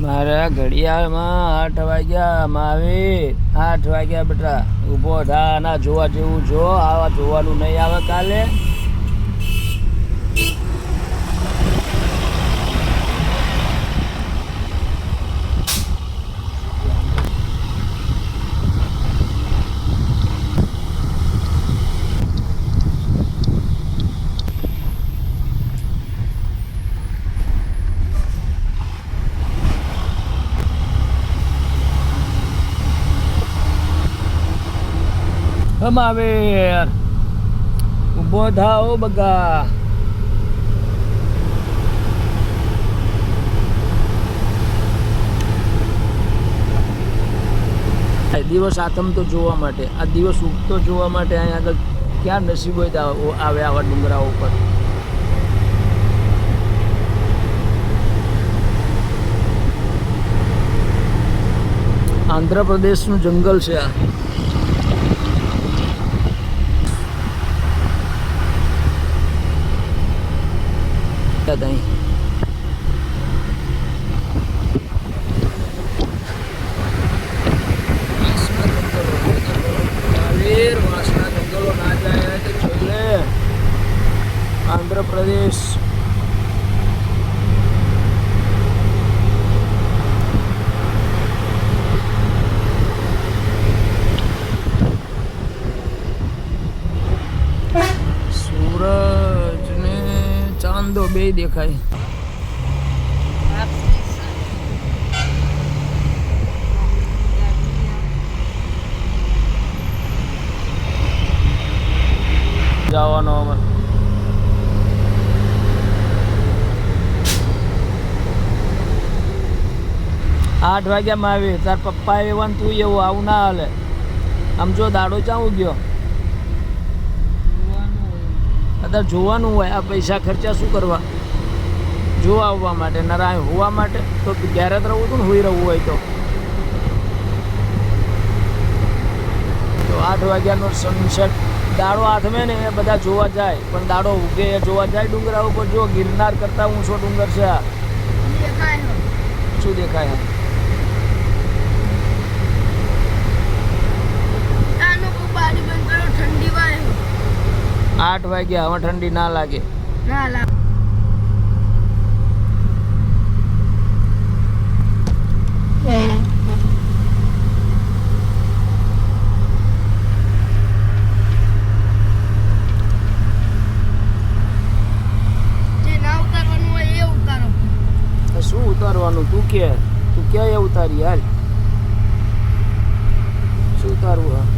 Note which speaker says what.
Speaker 1: મારા ઘડિયાળમાં 8 વાગ્યા. મહાવીર 8 વાગ્યા બેટા. ઊભો થા. ના જોવા જેવું જો. આવા જોવાનું નહીં આવે કાલે. મહાવીર ઊભો થાઓ બગા. દિવસ આથમ તો જોવા માટે, આ દિવસ ઉગતો જોવા માટે અહીંયા આગળ ક્યાં નસીબ હોય આવે આવા ડુંગરાઓ ઉપર. આંધ્રપ્રદેશનું જંગલ છે આ. આંધ્રપ્રદેશ સૂરજ ને ચાંદો બે દેખાય. જવાનો અમે 8 વાગ્યામાં આવી. તાર પપ્પા એવા તું એવું આવું ના હાલે. આમ જો દાડો ચાવું ગયો. અત્યારે જોવાનું હોય. આ પૈસા ખર્ચા શું કરવા? જોવા આવવા માટે, નરાય હોવા માટે. તો ઘેરે જ રહું હતું ને, હોઈ રહું હોય તો 8 વાગ્યાનો સનસેટ દાડો હાથમે ને એ બધા જોવા જાય. પણ દાડો ઉગે એ જોવા જાય ડુંગરા ઉપર. જો ગિરનાર કરતા ઊંચો ડુંગર છે આ. શું દેખાય? 8 વાગ્યા. હવે ઠંડી ના લાગે. ના લાગે. શું ઉતારવાનું? તું ક્યાં એ ઉતારી હાલ. શું ઉતારવું? હા